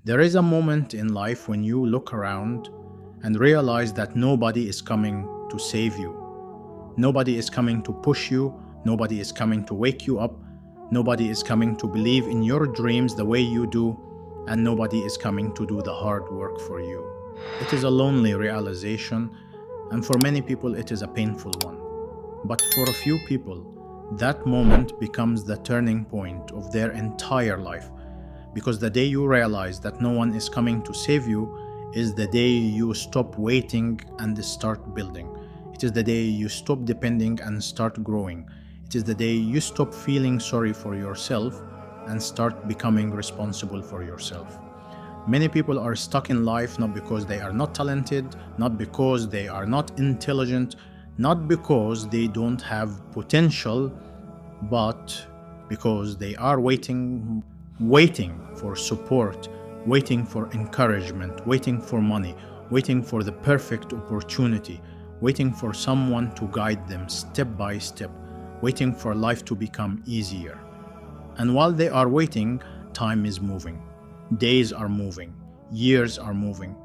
There is a moment in life when you look around and realize that nobody is coming to save you. Nobody is coming to push you. Nobody is coming to wake you up. Nobody is coming to believe in your dreams the way you do. And nobody is coming to do the hard work for you. It is a lonely realization, and for many people it is a painful one. But for a few people, that moment becomes the turning point of their entire life. Because the day you realize that no one is coming to save you is the day you stop waiting and start building. It is the day you stop depending and start growing. It is the day you stop feeling sorry for yourself and start becoming responsible for yourself. Many people are stuck in life not because they are not talented, not because they are not intelligent, not because they don't have potential, but because they are waiting for support, waiting for encouragement, waiting for money, waiting for the perfect opportunity, waiting for someone to guide them step by step, waiting for life to become easier. And while they are waiting, time is moving, days are moving, years are moving.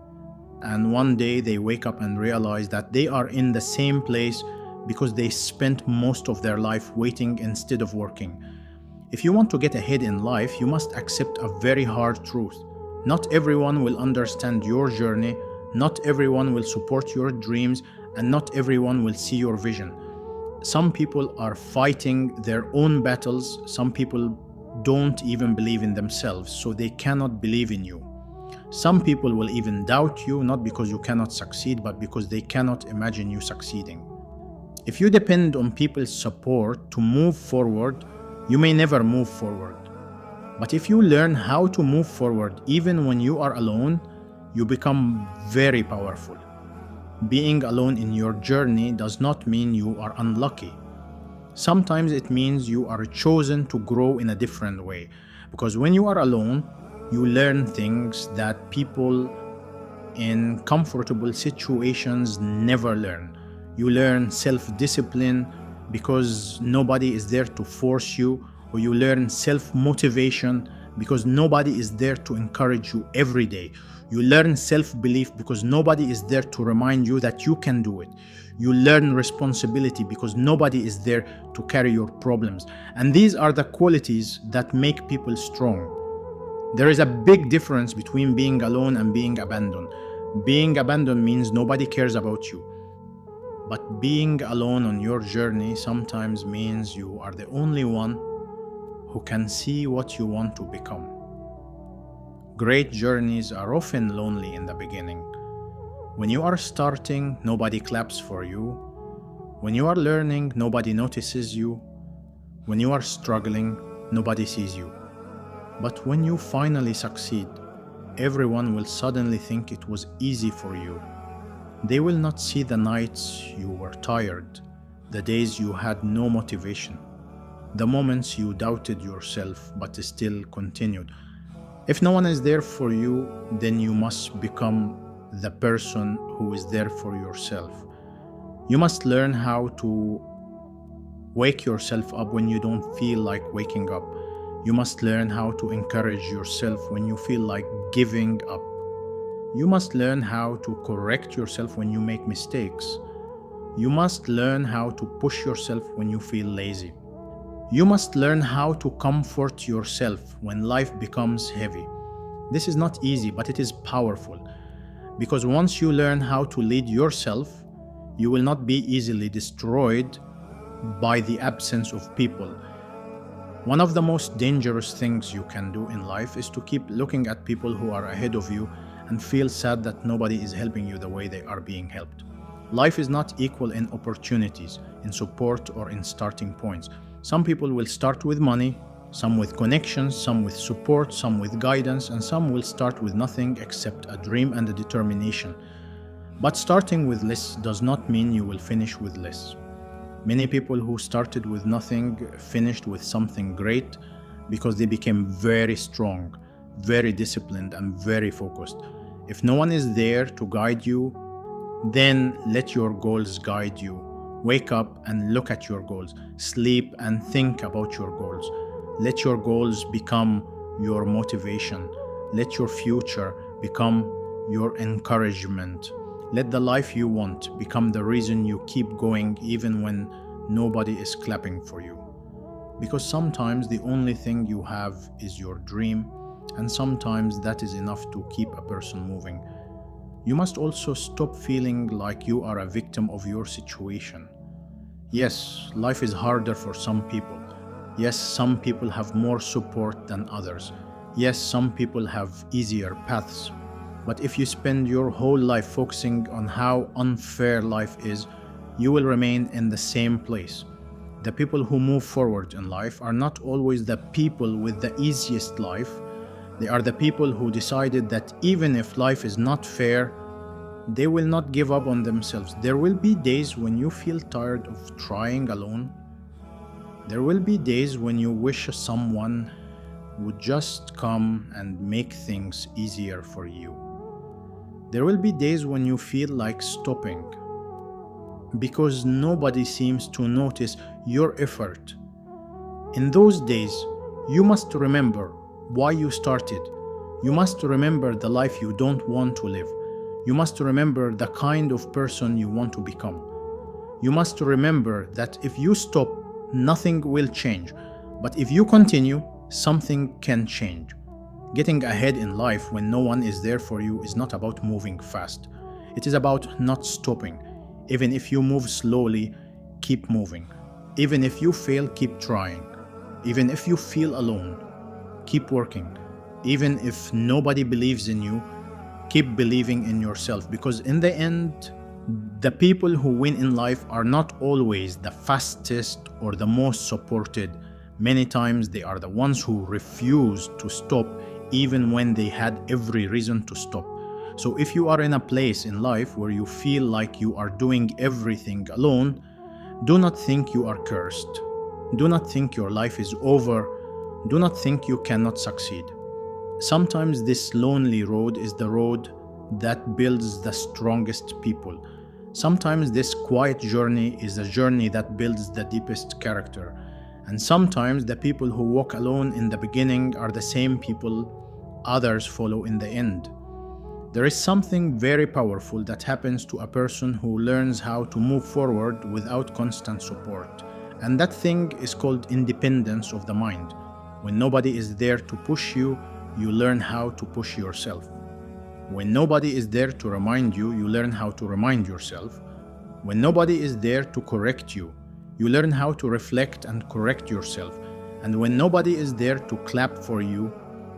And one day they wake up and realize that they are in the same place because they spent most of their life waiting instead of working. If you want to get ahead in life, you must accept a very hard truth. Not everyone will understand your journey, not everyone will support your dreams, and not everyone will see your vision. Some people are fighting their own battles. Some people don't even believe in themselves, so they cannot believe in you. Some people will even doubt you, not because you cannot succeed, but because they cannot imagine you succeeding. If you depend on people's support to move forward, you may never move forward. But if you learn how to move forward even when you are alone, you become very powerful. Being alone in your journey does not mean you are unlucky. Sometimes it means you are chosen to grow in a different way. Because when you are alone, you learn things that people in comfortable situations never learn. You learn self-discipline because nobody is there to force you, or you learn self-motivation because nobody is there to encourage you every day. You learn self-belief because nobody is there to remind you that you can do it. You learn responsibility because nobody is there to carry your problems. And these are the qualities that make people strong. There is a big difference between being alone and being abandoned. Being abandoned means nobody cares about you. But being alone on your journey sometimes means you are the only one who can see what you want to become. Great journeys are often lonely in the beginning. When you are starting, nobody claps for you. When you are learning, nobody notices you. When you are struggling, nobody sees you. But when you finally succeed, everyone will suddenly think it was easy for you. They will not see the nights you were tired, the days you had no motivation, the moments you doubted yourself but still continued. If no one is there for you, then you must become the person who is there for yourself. You must learn how to wake yourself up when you don't feel like waking up. You must learn how to encourage yourself when you feel like giving up. You must learn how to correct yourself when you make mistakes. You must learn how to push yourself when you feel lazy. You must learn how to comfort yourself when life becomes heavy. This is not easy, but it is powerful. Because once you learn how to lead yourself, you will not be easily destroyed by the absence of people. One of the most dangerous things you can do in life is to keep looking at people who are ahead of you and feel sad that nobody is helping you the way they are being helped. Life is not equal in opportunities, in support, or in starting points. Some people will start with money, some with connections, some with support, some with guidance, and some will start with nothing except a dream and a determination. But starting with less does not mean you will finish with less. Many people who started with nothing finished with something great because they became very strong, very disciplined, and very focused. If no one is there to guide you, then let your goals guide you. Wake up and look at your goals. Sleep and think about your goals. Let your goals become your motivation. Let your future become your encouragement. Let the life you want become the reason you keep going even when nobody is clapping for you. Because sometimes the only thing you have is your dream, and sometimes that is enough to keep a person moving. You must also stop feeling like you are a victim of your situation. Yes, life is harder for some people. Yes, some people have more support than others. Yes, some people have easier paths. But if you spend your whole life focusing on how unfair life is, you will remain in the same place. The people who move forward in life are not always the people with the easiest life. They are the people who decided that even if life is not fair, they will not give up on themselves. There will be days when you feel tired of trying alone. There will be days when you wish someone would just come and make things easier for you. There will be days when you feel like stopping because nobody seems to notice your effort. In those days, you must remember why you started. You must remember the life you don't want to live. You must remember the kind of person you want to become. You must remember that if you stop, nothing will change. But if you continue, something can change. Getting ahead in life when no one is there for you is not about moving fast. It is about not stopping. Even if you move slowly, keep moving. Even if you fail, keep trying. Even if you feel alone, keep working. Even if nobody believes in you, keep believing in yourself, because in the end, the people who win in life are not always the fastest or the most supported. Many times they are the ones who refuse to stop even when they had every reason to stop. So if you are in a place in life where you feel like you are doing everything alone, do not think you are cursed. Do not think your life is over. Do not think you cannot succeed. Sometimes this lonely road is the road that builds the strongest people. Sometimes this quiet journey is the journey that builds the deepest character. And sometimes the people who walk alone in the beginning are the same people others follow in the end. There is something very powerful that happens to a person who learns how to move forward without constant support. And that thing is called independence of the mind. When nobody is there to push you, you learn how to push yourself. When nobody is there to remind you, you learn how to remind yourself. When nobody is there to correct you, you learn how to reflect and correct yourself. And when nobody is there to clap for you,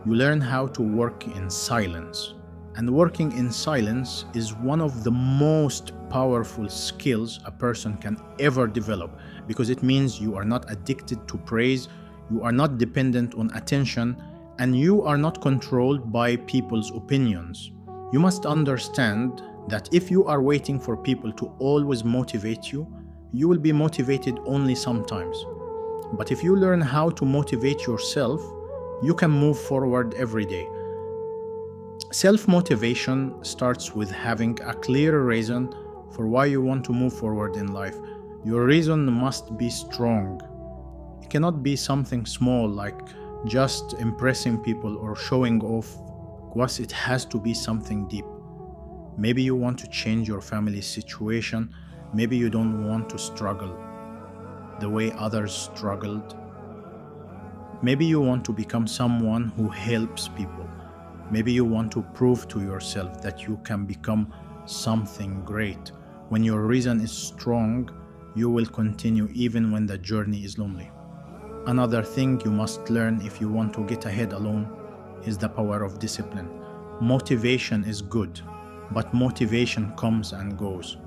you learn how to work in silence. And working in silence is one of the most powerful skills a person can ever develop, because it means you are not addicted to praise, you are not dependent on attention, and you are not controlled by people's opinions. You must understand that if you are waiting for people to always motivate you, you will be motivated only sometimes. But if you learn how to motivate yourself, you can move forward every day. Self-motivation starts with having a clear reason for why you want to move forward in life. Your reason must be strong. It cannot be something small like just impressing people or showing off. Plus, it has to be something deep. Maybe you want to change your family situation. Maybe you don't want to struggle the way others struggled. Maybe you want to become someone who helps people. Maybe you want to prove to yourself that you can become something great. When your reason is strong, you will continue even when the journey is lonely. Another thing you must learn if you want to get ahead alone is the power of discipline. Motivation is good, but motivation comes and goes.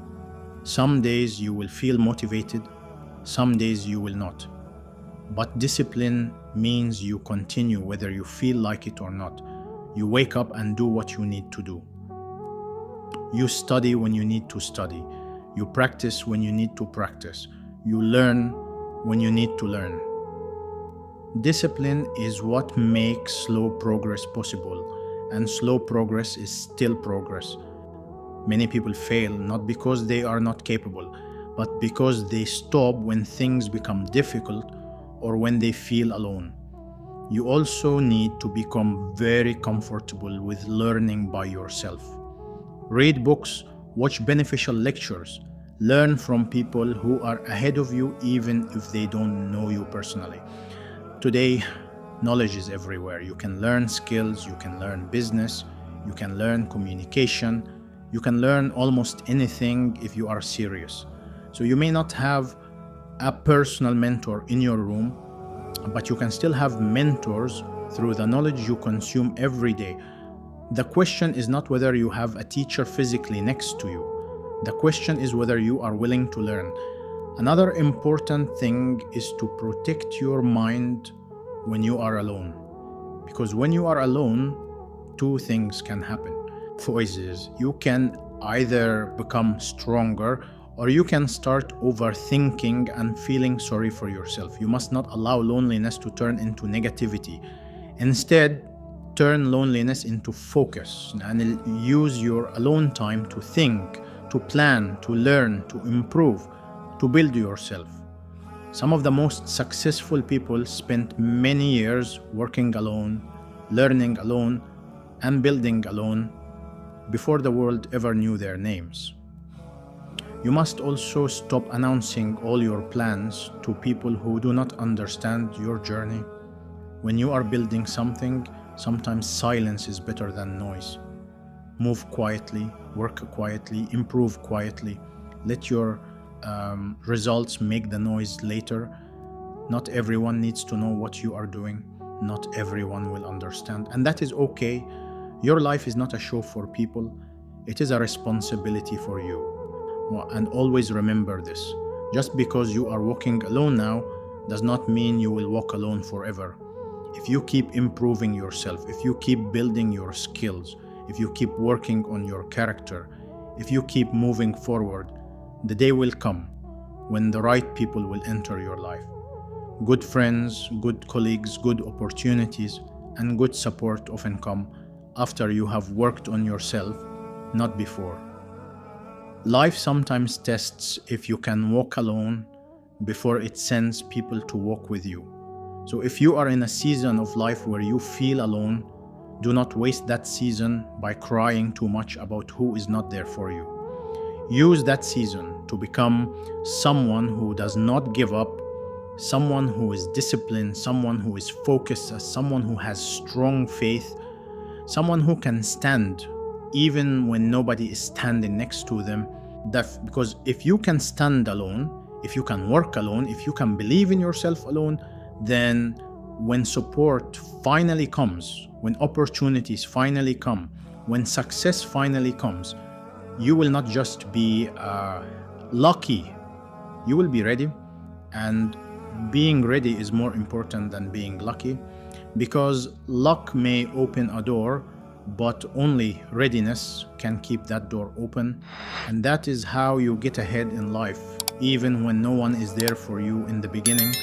Some days you will feel motivated, some days you will not. But discipline means you continue whether you feel like it or not. You wake up and do what you need to do. You study when you need to study. You practice when you need to practice. You learn when you need to learn. Discipline is what makes slow progress possible, and slow progress is still progress. Many people fail not because they are not capable, but because they stop when things become difficult or when they feel alone. you also need to become very comfortable with learning by yourself. Read books, watch beneficial lectures, learn from people who are ahead of you even if they don't know you personally. Today, knowledge is everywhere. You can learn skills, you can learn business, you can learn communication, you can learn almost anything if you are serious. So you may not have a personal mentor in your room, but you can still have mentors through the knowledge you consume every day. The question is not whether you have a teacher physically next to you. The question is whether you are willing to learn. Another important thing is to protect your mind when you are alone. Because when you are alone, two things can happen. Choices. You can either become stronger or you can start overthinking and feeling sorry for yourself. You must not allow loneliness to turn into negativity. Instead, turn loneliness into focus and use your alone time to think, to plan, to learn, to improve, to build yourself. Some of the most successful people spent many years working alone, learning alone, and building alone before the world ever knew their names. You must also stop announcing all your plans to people who do not understand your journey. When you are building something, sometimes silence is better than noise. Move quietly, work quietly, improve quietly. Let your results make the noise later. Not everyone needs to know what you are doing. Not everyone will understand, and that is okay. Your life is not a show for people. It is a responsibility for you. And always remember this. Just because you are walking alone now does not mean you will walk alone forever. If you keep improving yourself, if you keep building your skills, if you keep working on your character, if you keep moving forward, the day will come when the right people will enter your life. Good friends, good colleagues, good opportunities, and good support often come after you have worked on yourself, not before. Life sometimes tests if you can walk alone before it sends people to walk with you. So if you are in a season of life where you feel alone, do not waste that season by crying too much about who is not there for you. Use that season to become someone who does not give up, someone who is disciplined, someone who is focused, someone who has strong faith, someone who can stand even when nobody is standing next to them. Because if you can stand alone, if you can work alone, if you can believe in yourself alone, then when support finally comes, when opportunities finally come, when success finally comes, you will not just be lucky, you will be ready. And being ready is more important than being lucky, because luck may open a door, but only readiness can keep that door open. And that is how you get ahead in life. Even when no one is there for you in the beginning,